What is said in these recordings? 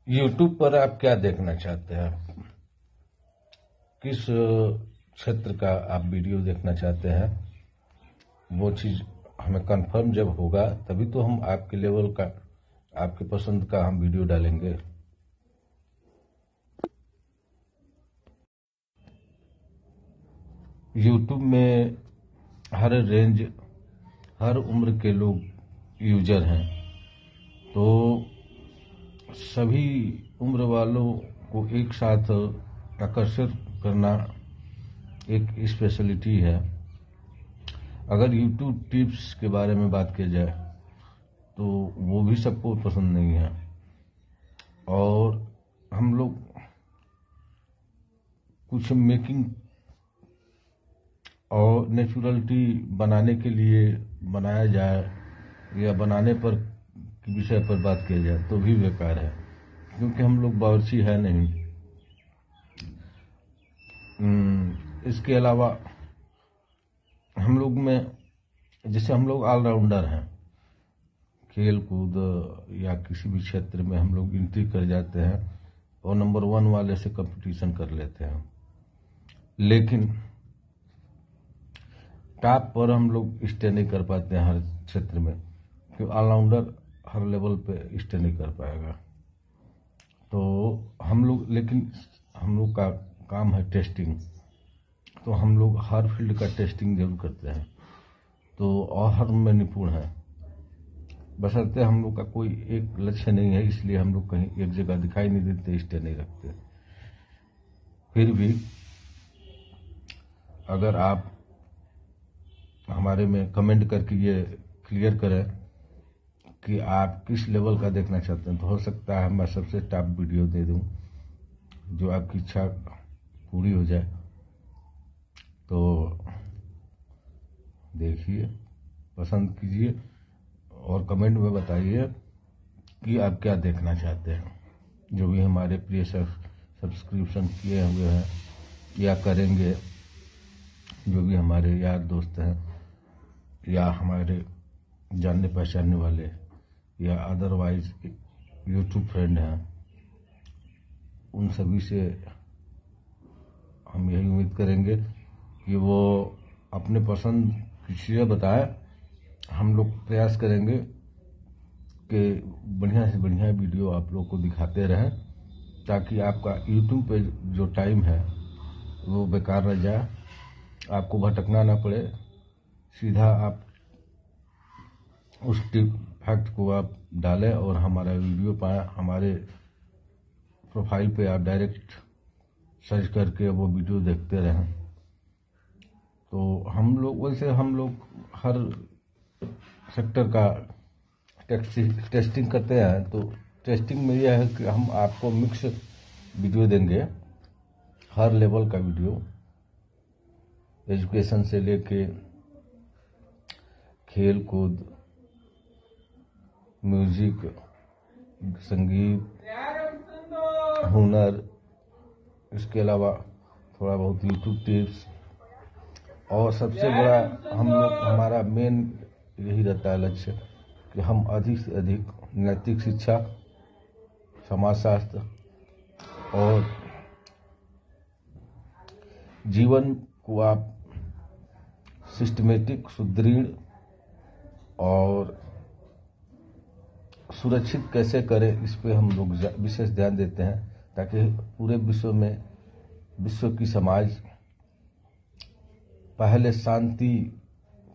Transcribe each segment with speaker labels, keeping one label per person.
Speaker 1: YouTube पर आप क्या देखना चाहते हैं? किस क्षेत्र का आप वीडियो देखना चाहते हैं? वो चीज हमें कंफर्म जब होगा तभी तो हम आपके लेवल का, आपके पसंद का हम वीडियो डालेंगे। यूट्यूब में हर रेंज, हर उम्र के लोग यूजर हैं, तो सभी उम्र वालों को एक साथ आकर्षित करना एक स्पेशलिटी है। अगर यूट्यूब टिप्स के बारे में बात की जाए तो वो भी सबको पसंद नहीं है, और हम लोग कुछ मेकिंग और नेचुरलिटी बनाने के लिए बनाया जाए या बनाने पर विषय पर बात की जाए तो भी बेकार है, क्योंकि हम लोग बावर्ची है नहीं। इसके अलावा हम लोग में, जैसे हम लोग ऑलराउंडर हैं, खेल कूद या किसी भी क्षेत्र में हम लोग एंट्री कर जाते हैं और नंबर 1 वाले से कंपटीशन कर लेते हैं, लेकिन टॉप पर हम लोग स्टे नहीं कर पाते हैं हर क्षेत्र में, क्योंकि ऑलराउंडर हर लेवल पे स्टे नहीं कर पाएगा। तो हम लोग, लेकिन हम लोग का काम है टेस्टिंग, तो हम लोग हर फील्ड का टेस्टिंग जरूर करते हैं, तो और हर में निपुण है। बशर्ते हम लोग का कोई एक लक्ष्य नहीं है, इसलिए हम लोग कहीं एक जगह दिखाई नहीं देते, स्टे नहीं रखते। फिर भी अगर आप हमारे में कमेंट करके ये क्लियर करें कि आप किस लेवल का देखना चाहते हैं, तो हो सकता है मैं सबसे टॉप वीडियो दे दूं जो आपकी इच्छा पूरी हो जाए। तो देखिए, पसंद कीजिए और कमेंट में बताइए कि आप क्या देखना चाहते हैं। जो भी हमारे प्रिय सब्सक्रिप्शन किए हुए हैं या करेंगे, जो भी हमारे यार दोस्त हैं या हमारे जानने पहचानने वाले या अदरवाइज यूट्यूब फ्रेंड हैं, उन सभी से हम यही उम्मीद करेंगे कि वो अपने पसंद की चीज़ें बताएं। हम लोग प्रयास करेंगे कि बढ़िया से बढ़िया वीडियो आप लोग को दिखाते रहें, ताकि आपका यूट्यूब पे जो टाइम है वो बेकार रह जाए, आपको भटकना ना पड़े। सीधा आप उस फैक्ट को आप डालें और हमारा वीडियो पाएं। हमारे प्रोफाइल पे आप डायरेक्ट सर्च करके वो वीडियो देखते रहें। तो हम लोग, वैसे हम लोग हर सेक्टर का टेस्टिंग करते हैं, तो टेस्टिंग में यह है कि हम आपको मिक्स वीडियो देंगे, हर लेवल का वीडियो, एजुकेशन से लेके खेल कूद, म्यूजिक, संगीत, हुनर, इसके अलावा थोड़ा बहुत यूट्यूब टिप्स, और सबसे बड़ा हम लोग, हमारा मेन यही रहता है लक्ष्य कि हम अधिक से अधिक नैतिक शिक्षा, समाजशास्त्र और जीवन को आप सिस्टमेटिक, सुदृढ़ और सुरक्षित कैसे करें, इस पे हम लोग विशेष ध्यान देते हैं, ताकि पूरे विश्व में, विश्व की समाज पहले शांति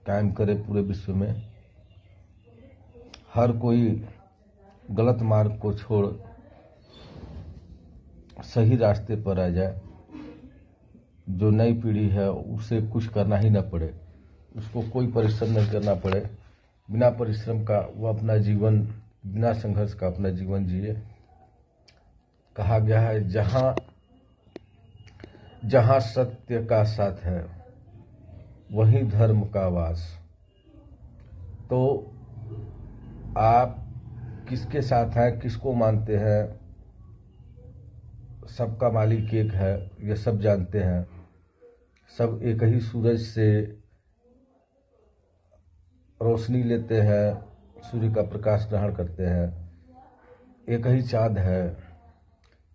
Speaker 1: कायम करे पूरे विश्व में, हर कोई गलत मार्ग को छोड़ सही रास्ते पर आ जाए। जो नई पीढ़ी है उसे कुछ करना ही न पड़े, उसको कोई परिश्रम नहीं करना पड़े, बिना परिश्रम का वो अपना जीवन, बिना संघर्ष का अपना जीवन जिए। कहा गया है, जहां सत्य का साथ है वहीं धर्म का वास। तो आप किसके साथ हैं, किसको मानते हैं, सबका मालिक एक है, ये सब जानते हैं। सब एक ही सूरज से रोशनी लेते हैं, सूर्य का प्रकाश ग्रहण करते हैं। एक ही चाँद है,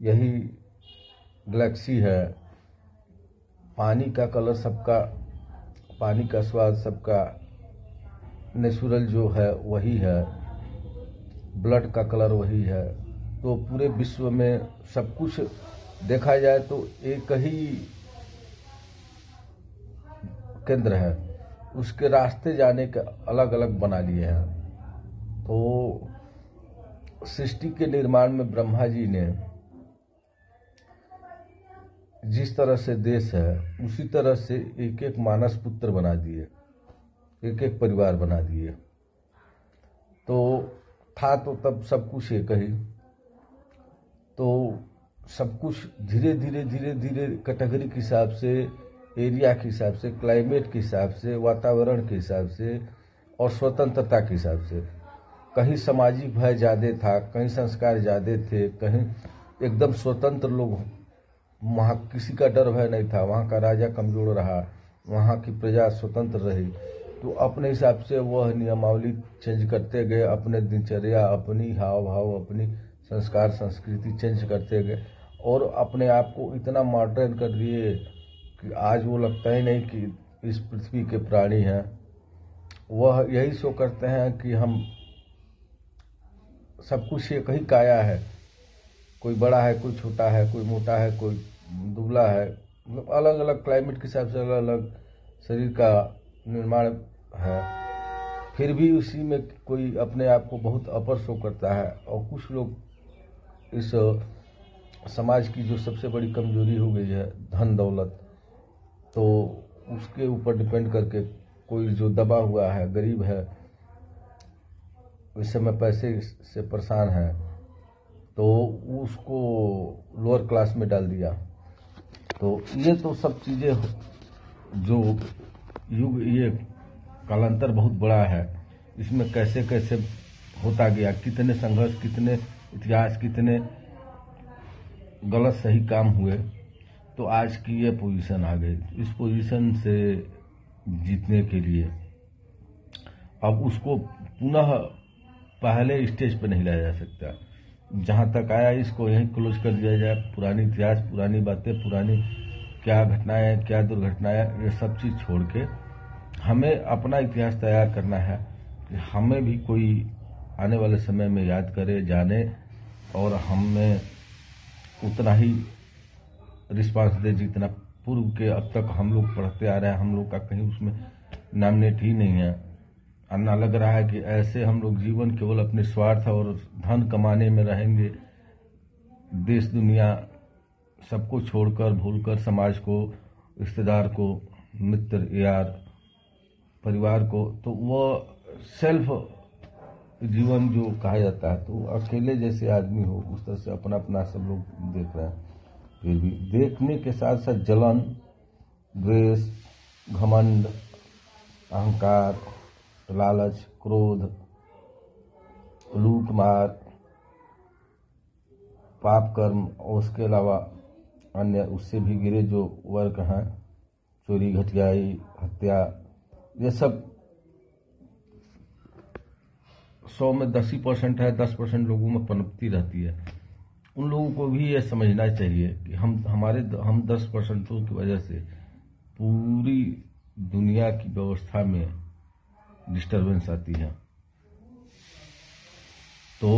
Speaker 1: यही गैलेक्सी है। पानी का कलर सबका, पानी का स्वाद सबका नेचुरल जो है वही है, ब्लड का कलर वही है। तो पूरे विश्व में सब कुछ देखा जाए तो एक ही केंद्र है, उसके रास्ते जाने के अलग अलग बना लिए हैं। तो सृष्टि के निर्माण में ब्रह्मा जी ने जिस तरह से देश है उसी तरह से एक एक मानस पुत्र बना दिए, एक एक परिवार बना दिए। तो था तो तब सब कुछ एक ही, तो सब कुछ धीरे धीरे धीरे धीरे कैटेगरी के हिसाब से, एरिया के हिसाब से, क्लाइमेट के हिसाब से, वातावरण के हिसाब से और स्वतंत्रता के हिसाब से, कहीं सामाजिक भय ज़्यादा था, कहीं संस्कार ज़्यादा थे, कहीं एकदम स्वतंत्र लोग, वहाँ किसी का डर भय नहीं था, वहाँ का राजा कमजोर रहा, वहाँ की प्रजा स्वतंत्र रही। तो अपने हिसाब से वह नियमावली चेंज करते गए, अपने दिनचर्या, अपनी हाव भाव, अपनी संस्कार संस्कृति चेंज करते गए और अपने आप को इतना मॉडर्न कर दिए कि आज वो लगता ही नहीं कि इस पृथ्वी के प्राणी हैं। वह यही शो करते हैं कि हम सब कुछ एक ही काया है, कोई बड़ा है, कोई छोटा है, कोई मोटा है, कोई दुबला है, मतलब अलग अलग क्लाइमेट के हिसाब से अलग अलग शरीर का निर्माण है। फिर भी उसी में कोई अपने आप को बहुत अपर शो करता है। और कुछ लोग इस समाज की जो सबसे बड़ी कमजोरी हो गई है धन दौलत, तो उसके ऊपर डिपेंड करके कोई जो दबा हुआ है, गरीब है, इस समय पैसे से परेशान है, तो उसको लोअर क्लास में डाल दिया। तो ये तो सब चीज़ें जो युग, ये कालांतर बहुत बड़ा है, इसमें कैसे कैसे होता गया, कितने संघर्ष, कितने इतिहास, कितने गलत सही काम हुए, तो आज की ये पोजीशन आ गई। इस पोजीशन से जीतने के लिए अब उसको पुनः पहले स्टेज पर नहीं लाया जा सकता। जहाँ तक आया इसको यहीं क्लोज कर दिया जाए। पुरानी इतिहास, पुरानी बातें, पुरानी क्या घटनाएं, क्या दुर्घटनाएं, ये सब चीज़ छोड़ के हमें अपना इतिहास तैयार करना है कि हमें भी कोई आने वाले समय में याद करे, जाने और हमें उतना ही रिस्पांस दे जितना पूर्व के अब तक हम लोग पढ़ते आ रहे हैं। हम लोग का कहीं उसमें नामनेट ही नहीं है। अन्ना लग रहा है कि ऐसे हम लोग जीवन केवल अपने स्वार्थ और धन कमाने में रहेंगे, देश दुनिया सबको छोड़कर, भूलकर समाज को, रिश्तेदार को, मित्र यार, परिवार को, तो वह सेल्फ जीवन जो कहा जाता है, तो अकेले जैसे आदमी हो उस तरह से अपना अपना सब लोग देख रहे हैं। फिर भी देखने के साथ साथ जलन, द्वेष, घमंड, अहंकार, लालच, क्रोध, लूट मार, पाप कर्म और उसके अलावा अन्य उससे भी गिरे जो वर्ग हैं, चोरी, घटियाई, हत्या, ये सब 100 में 10% है, 10% लोगों में पनपती रहती है। उन लोगों को भी ये समझना चाहिए कि हम 10% की वजह से पूरी दुनिया की व्यवस्था में डिस्टरबेंस आती है। तो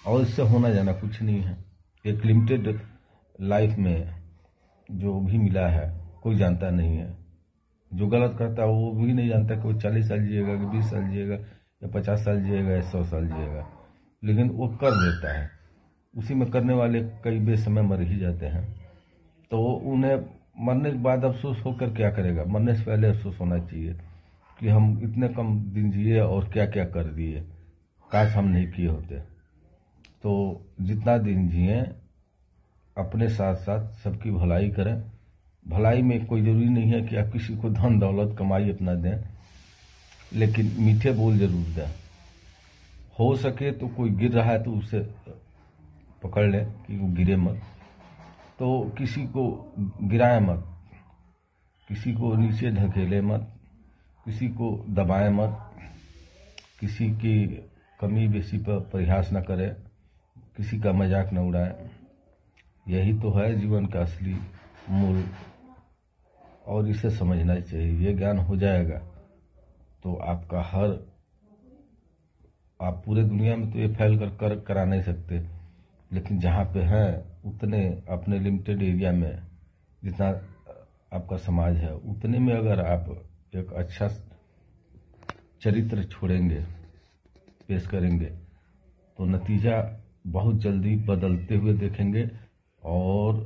Speaker 1: और इससे होना जाना कुछ नहीं है। एक लिमिटेड लाइफ में जो भी मिला है कोई जानता नहीं है। जो गलत करता है वो भी नहीं जानता कि वो 40 साल जिएगा, कि 20 साल जिएगा, या 50 साल जिएगा, या 100 साल जिएगा, लेकिन वो कर देता है। उसी में करने वाले कई बेसमय मर ही जाते हैं। तो उन्हें मरने के बाद अफसोस होकर क्या करेगा? मरने से पहले अफसोस होना चाहिए कि हम इतने कम दिन जिए और क्या क्या कर दिए, काश हम नहीं किए होते। तो जितना दिन जिए अपने साथ साथ सबकी भलाई करें। भलाई में कोई ज़रूरी नहीं है कि आप किसी को धन दौलत कमाई अपना दें, लेकिन मीठे बोल जरूर दें। हो सके तो कोई गिर रहा है तो उसे पकड़ लें कि वो गिरे मत। तो किसी को गिराए मत, किसी को नीचे ढकेले मत, किसी को दबाए मत, किसी की कमी बेसी पर परिहास न करें। किसी का मजाक न उड़ाएं। यही तो है जीवन का असली मूल, और इसे समझना चाहिए। ये ज्ञान हो जाएगा तो आपका आप पूरे दुनिया में तो ये फैल कर करा नहीं सकते, लेकिन जहाँ पे हैं उतने अपने लिमिटेड एरिया में जितना आपका समाज है उतने में अगर आप एक अच्छा चरित्र छोड़ेंगे, पेश करेंगे, तो नतीजा बहुत जल्दी बदलते हुए देखेंगे। और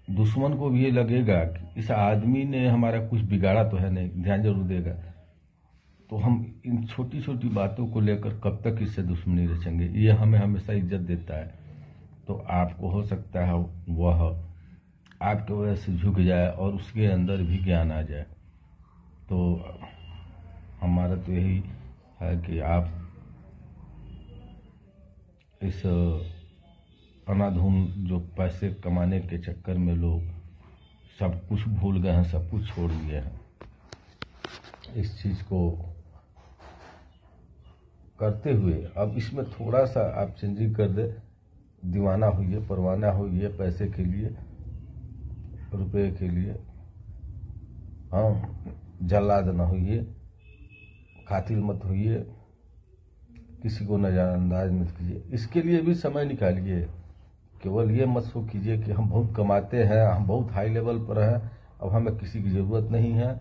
Speaker 1: दुश्मन को भी ये लगेगा कि इस आदमी ने हमारा कुछ बिगाड़ा तो है नहीं, ध्यान जरूर देगा। तो हम इन छोटी छोटी बातों को लेकर कब तक इससे दुश्मनी रचेंगे। ये हमें हमेशा इज्जत देता है। तो आपको हो सकता है वह आपके वजह से झुक जाए और उसके अंदर भी ज्ञान आ जाए। तो हमारा तो यही है कि आप इस अनाधुन जो पैसे कमाने के चक्कर में लोग सब कुछ भूल गए हैं, सब कुछ छोड़ दिए हैं, इस चीज को करते हुए अब इसमें थोड़ा सा आप चेंजिंग कर दे। दीवाना होइए, परवाना होइए पैसे के लिए, रुपए के लिए। हाँ, जल्लाद न होइए, कातिल मत होइए, किसी को नजरअंदाज मत कीजिए। इसके लिए भी समय निकालिए। केवल ये मत सो कीजिए कि हम बहुत कमाते हैं, हम बहुत हाई लेवल पर हैं, अब हमें किसी की जरूरत नहीं है,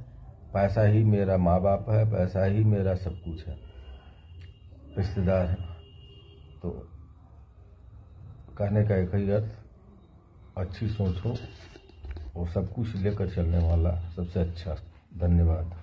Speaker 1: पैसा ही मेरा माँ बाप है, पैसा ही मेरा सब कुछ है, रिश्तेदार है। तो कहने का एक ही अर्थ, अच्छी सोच हो और सब कुछ लेकर चलने वाला सबसे अच्छा। धन्यवाद।